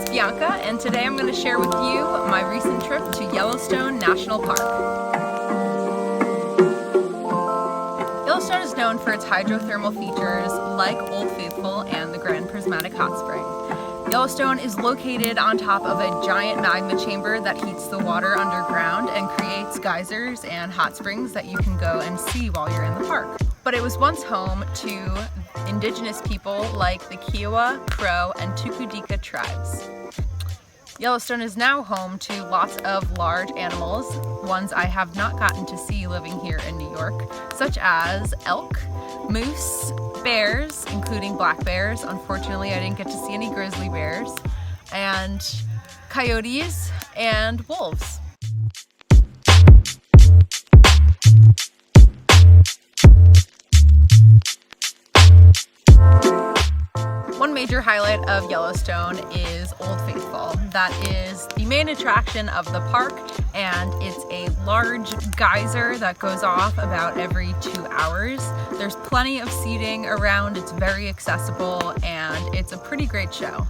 it's Bianca, and today I'm going to share with you my recent trip to Yellowstone National Park. Yellowstone is known for its hydrothermal features like Old Faithful and the Grand Prismatic Hot Spring. Yellowstone is located on top of a giant magma chamber that heats the water underground and creates geysers and hot springs that you can go and see while you're in the park. But it was once home to indigenous people like the Kiowa, Crow, and Tukudika tribes. Yellowstone is now home to lots of large animals, ones I have not gotten to see living here in New York, such as elk, moose, bears, including black bears. Unfortunately, I didn't get to see any grizzly bears, and coyotes and wolves. One major highlight of Yellowstone is Old Faithful. That is the main attraction of the park, and it's a large geyser that goes off about every 2 hours. There's plenty of seating around, it's very accessible, and it's a pretty great show.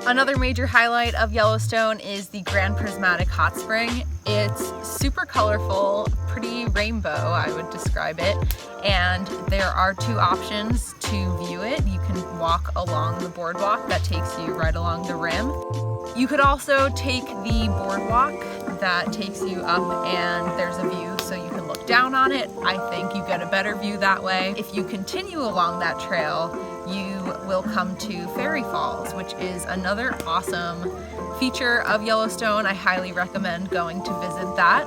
Another major highlight of Yellowstone is the Grand Prismatic Hot Spring. It's super colorful, pretty rainbow, I would describe it, and there are two options to view it. You can walk along the boardwalk that takes you right along the rim. You could also take the boardwalk that takes you up and there's a view so you can look down on it. I think you get a better view that way. If you continue along that trail, you will come to Fairy Falls, which is another awesome feature of Yellowstone. I highly recommend going to visit that.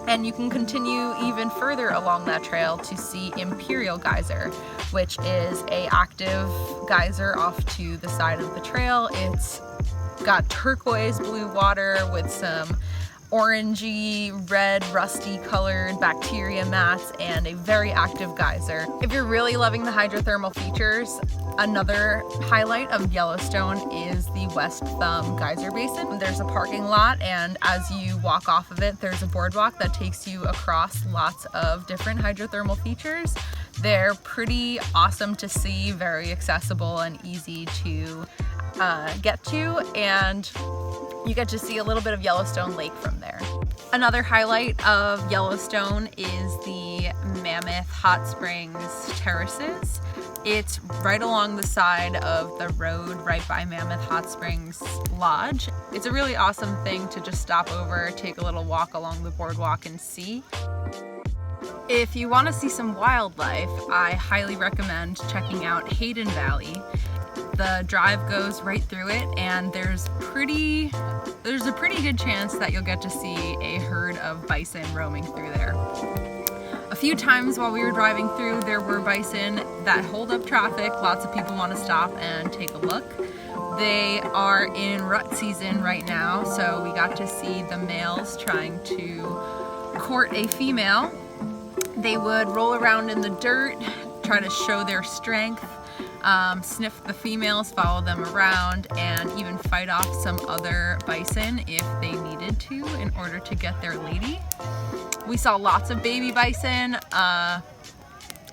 And you can continue even further along that trail to see Imperial Geyser, which is an active geyser off to the side of the trail. It's got turquoise blue water with some orangey, red, rusty colored bacteria mats and a very active geyser. If you're really loving the hydrothermal features, another highlight of Yellowstone is the West Thumb Geyser Basin. There's a parking lot, and as you walk off of it, there's a boardwalk that takes you across lots of different hydrothermal features. They're pretty awesome to see, very accessible and easy to get to, and you get to see a little bit of Yellowstone Lake from there. Another highlight of Yellowstone is the Mammoth Hot Springs Terraces. It's right along the side of the road right by Mammoth Hot Springs Lodge. It's a really awesome thing to just stop over, take a little walk along the boardwalk and see. If you want to see some wildlife, I highly recommend checking out Hayden Valley. The drive goes right through it, and there's a pretty good chance that you'll get to see a herd of bison roaming through there. A few times while we were driving through, there were bison that hold up traffic. Lots of people want to stop and take a look. They are in rut season right now, so we got to see the males trying to court a female. They would roll around in the dirt, try to show their strength, sniff the females, follow them around, and even fight off some other bison if they needed to in order to get their lady. We saw lots of baby bison.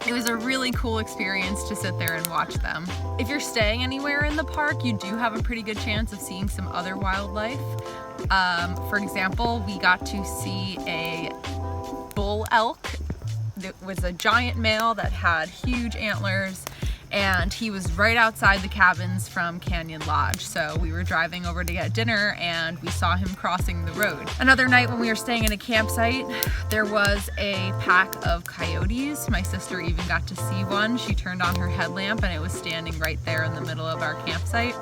It was a really cool experience to sit there and watch them. If you're staying anywhere in the park, you do have a pretty good chance of seeing some other wildlife. For example, we got to see a bull elk. It was a giant male that had huge antlers, and he was right outside the cabins from Canyon Lodge. So we were driving over to get dinner and we saw him crossing the road. Another night when we were staying in a campsite, there was a pack of coyotes. My sister even got to see one. She turned on her headlamp and it was standing right there in the middle of our campsite.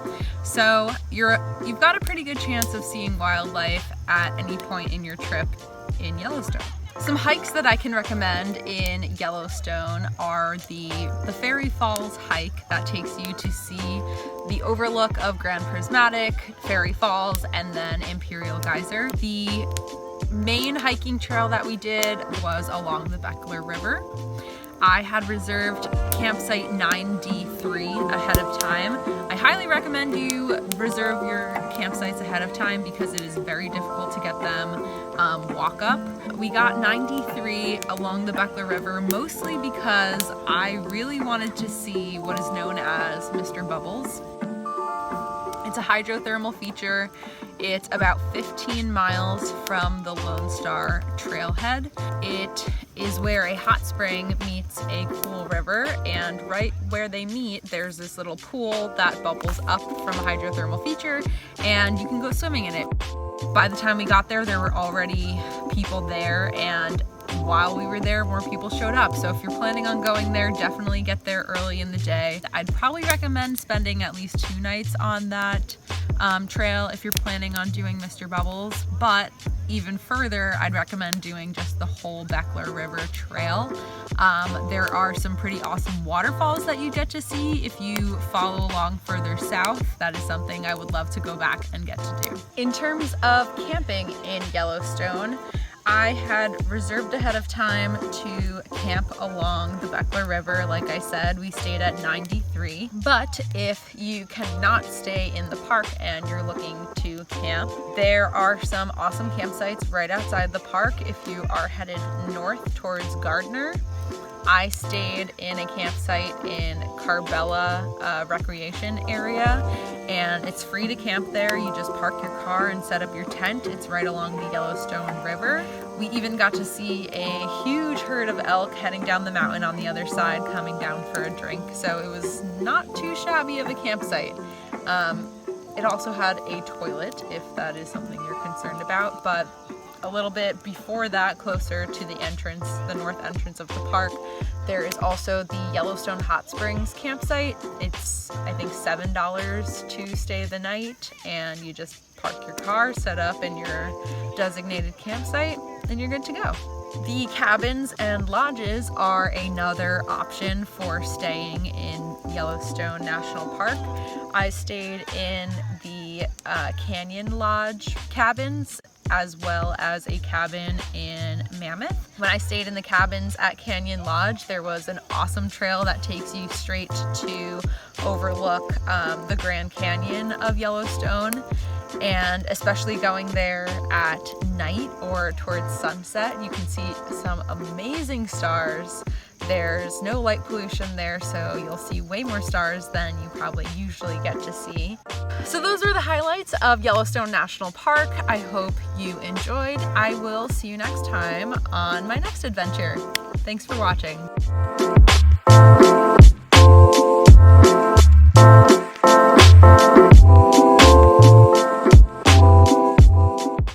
So you've got a pretty good chance of seeing wildlife at any point in your trip in Yellowstone. Some hikes that I can recommend in Yellowstone are the Fairy Falls hike that takes you to see the overlook of Grand Prismatic, Fairy Falls, and then Imperial Geyser. The main hiking trail that we did was along the Bechler River. I had reserved campsite 9D3 ahead of time. I highly recommend you reserve your campsites ahead of time because it is very difficult to get them walk up. We got 9D3 along the Bechler River mostly because I really wanted to see what is known as Mr. Bubbles. It's a hydrothermal feature. It's about 15 miles from the Lone Star trailhead. It is where a hot spring meets a cool river, and right where they meet there's this little pool that bubbles up from a hydrothermal feature, and you can go swimming in it. By the time we got there, there were already people there, and while we were there, more people showed up. So if you're planning on going there, definitely get there early in the day. I'd probably recommend spending at least 2 nights on that trail if you're planning on doing Mr. Bubbles, but even further, I'd recommend doing just the whole Bechler River trail. There are some pretty awesome waterfalls that you get to see if you follow along further south. That is something I would love to go back and get to do. In terms of camping in Yellowstone, I had reserved ahead of time to camp along the Bechler River. Like I said, we stayed at 93. But if you cannot stay in the park and you're looking to camp, there are some awesome campsites right outside the park if you are headed north towards Gardiner. I stayed in a campsite in Cabella recreation area, and it's free to camp there. You just park your car and set up your tent. It's right along the Yellowstone River. We even got to see a huge herd of elk heading down the mountain on the other side, coming down for a drink. So it was not too shabby of a campsite. It also had a toilet, if that is something you're concerned about, but a little bit before that, closer to the entrance, the north entrance of the park, there is also the Yellowstone Hot Springs campsite. It's, I think, $7 to stay the night, and you just park your car, set up in your designated campsite, and you're good to go. The cabins and lodges are another option for staying in Yellowstone National Park. I stayed in the Canyon Lodge cabins, as well as a cabin in Mammoth. When I stayed in the cabins at Canyon Lodge, there was an awesome trail that takes you straight to overlook the Grand Canyon of Yellowstone, and especially going there at night or towards sunset, you can see some amazing stars. There's no light pollution there, so you'll see way more stars than you probably usually get to see. So those are the highlights of Yellowstone National Park. I hope you enjoyed. I will see you next time on my next adventure. Thanks for watching.